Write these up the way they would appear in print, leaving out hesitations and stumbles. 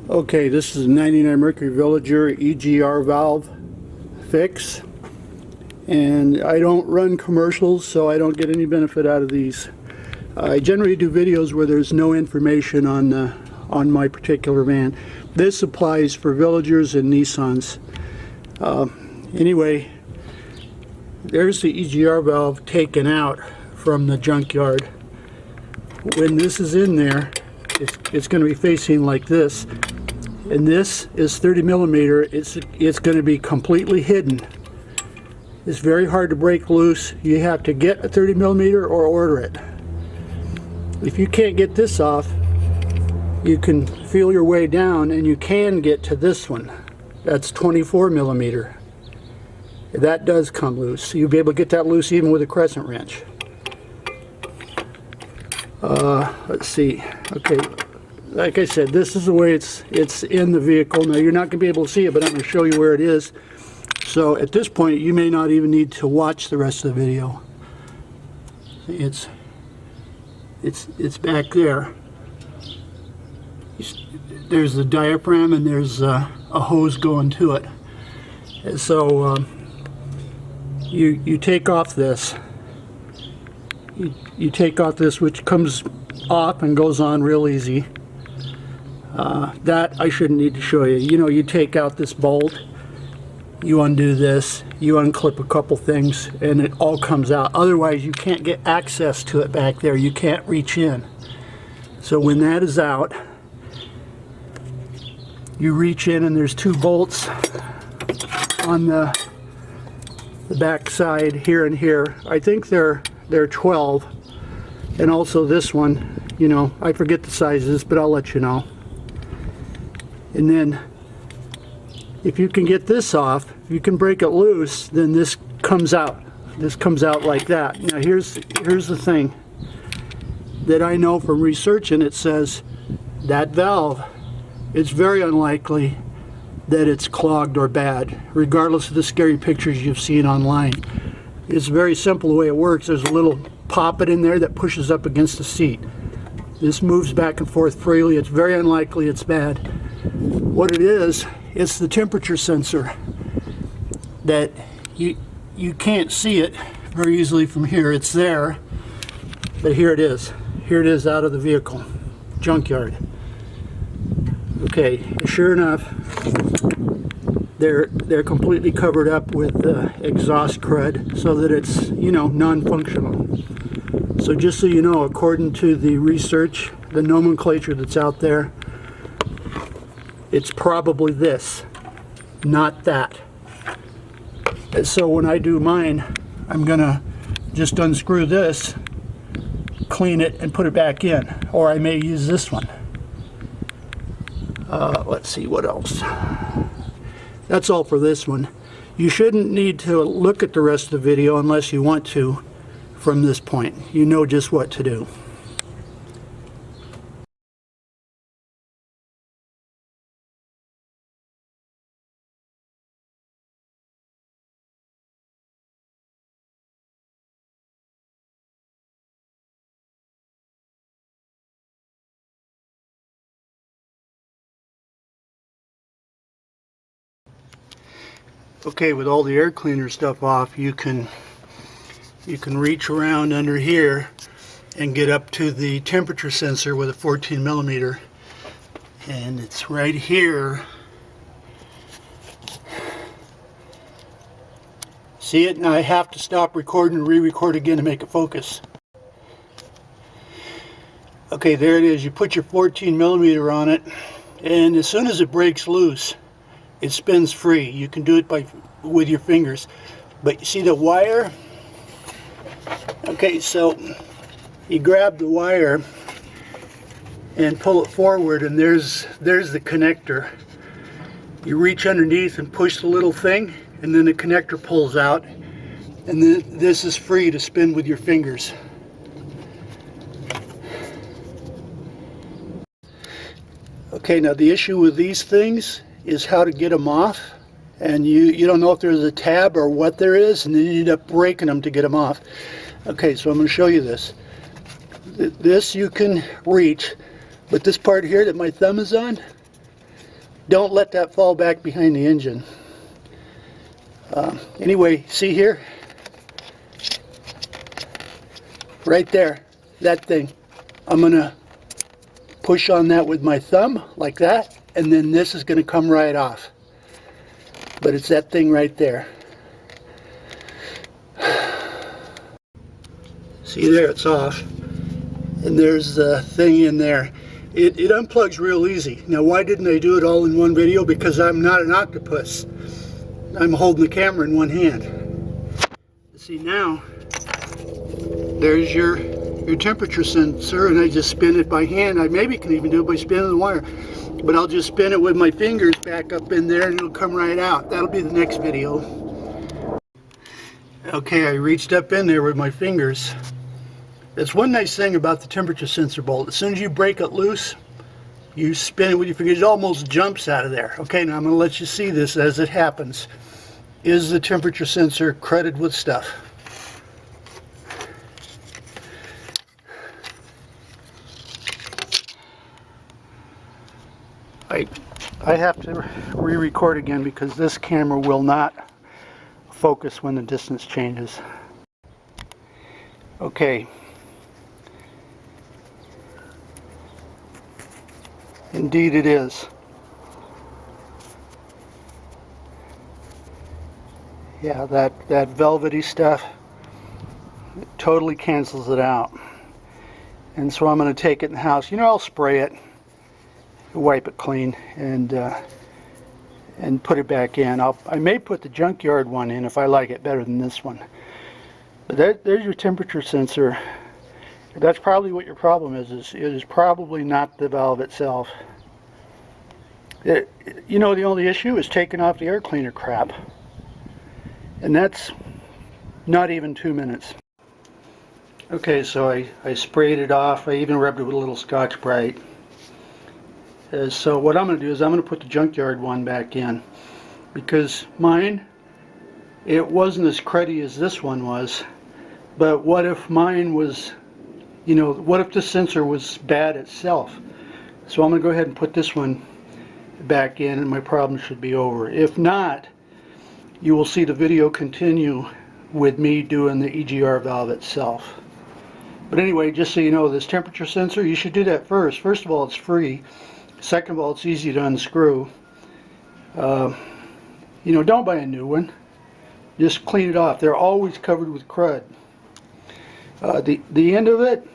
Okay, this is a 99 Mercury Villager EGR valve fix, and I don't run commercials, so I don't get any benefit out of these. I generally do videos where there's no information on my particular van. This applies for Villagers and Nissans. Anyway, there's the EGR valve taken out from the junkyard. When this is in there, it's going to be facing like this, and this is 30 millimeter. It's going to be completely hidden. It's very hard to break loose. You have to get a 30 millimeter or order it. If you can't get this off, you can feel your way down and you can get to this one. That's 24 millimeter. That does come loose. You'll be able to get that loose even with a crescent wrench. Let's see. Okay, like I said, this is the way it's in the vehicle. Now you're not going to be able to see it, but I'm going to show you where it is. So at this point, you may not even need to watch the rest of the video. It's back there. There's the diaphragm and there's a hose going to it. And so you take off this. You take off this, which comes off and goes on real easy. That I shouldn't need to show you. You know, you take out this bolt, you undo this, you unclip a couple things, and it all comes out. Otherwise, you can't get access to it back there. You can't reach in. So when that is out, you reach in, and there's two bolts on the back side here and here. I think they're 12, and also this one, you know, I forget the sizes, but I'll let you know. And then if you can get this off, if you can break it loose, then this comes out. This comes out like that. Now here's the thing that I know from researching. It says that valve, it's very unlikely that it's clogged or bad, regardless of the scary pictures you've seen online. It's very simple the way it works. There's a little poppet in there that pushes up against the seat. This moves back and forth freely. It's very unlikely it's bad. What it is, it's the temperature sensor that you can't see it very easily from here. It's there, but here it is. Here it is out of the vehicle, junkyard. Okay, sure enough, they're completely covered up with exhaust crud so that it's, you know, non-functional. So just so you know, according to the research, the nomenclature that's out there, it's probably this, not that. So when I do mine, I'm gonna just unscrew this, clean it, and put it back in. Or I may use this one. Let's see, what else? That's all for this one. You shouldn't need to look at the rest of the video unless you want to from this point. You know just what to do. Okay, with all the air cleaner stuff off, you can reach around under here and get up to the temperature sensor with a 14 millimeter, and it's right here. See it? Now I have to stop recording and re-record again to make it focus. Okay, there it is. You put your 14 millimeter on it, and as soon as it breaks loose, it spins free. You can do it with your fingers. But you see the wire? Okay, so you grab the wire and pull it forward, and there's the connector. You reach underneath and push the little thing, and then the connector pulls out, and then this is free to spin with your fingers. Okay, now the issue with these things is how to get them off, and you don't know if there's a tab or what there is, and then you end up breaking them to get them off. Okay, so I'm going to show you this. This you can reach, but this part here that my thumb is on, don't let that fall back behind the engine. Anyway, see here? Right there, that thing. I'm going to push on that with my thumb, like that, and then this is going to come right off. But it's that thing right there. See there, it's off. And there's the thing in there. It unplugs real easy. Now, why didn't I do it all in one video? Because I'm not an octopus. I'm holding the camera in one hand. See now, there's your temperature sensor, and I just spin it by hand. I maybe can even do it by spinning the wire, but I'll just spin it with my fingers back up in there and it'll come right out. That'll be the next video. Okay, I reached up in there with my fingers. That's one nice thing about the temperature sensor bolt. As soon as you break it loose, you spin it with your fingers, it almost jumps out of there. Okay, now I'm going to let you see this as it happens. Is the temperature sensor crudted with stuff? I have to re-record again because this camera will not focus when the distance changes. Okay. Indeed it is. Yeah, that velvety stuff, it totally cancels it out. And so I'm going to take it in the house. You know, I'll spray it, wipe it clean, and put it back in. I may put the junkyard one in if I like it better than this one. But there's your temperature sensor. That's probably what your problem is. It is probably not the valve itself. You know, the only issue is taking off the air cleaner crap. And that's not even 2 minutes. Okay, so I sprayed it off. I even rubbed it with a little Scotch-Brite. So what I'm going to do is I'm going to put the junkyard one back in. Because mine, it wasn't as cruddy as this one was. But what if mine was, you know, what if the sensor was bad itself? So I'm going to go ahead and put this one back in and my problem should be over. If not, you will see the video continue with me doing the EGR valve itself. But anyway, just so you know, this temperature sensor, you should do that first. First of all, it's free. Second of all, it's easy to unscrew. You know, don't buy a new one. Just clean it off. They're always covered with crud. The end of it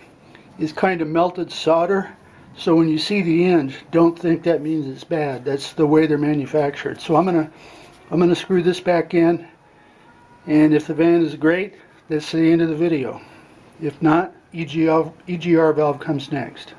is kind of melted solder. So when you see the end, don't think that means it's bad. That's the way they're manufactured. So I'm gonna screw this back in, and if the van is great, that's the end of the video. If not, EGR valve comes next.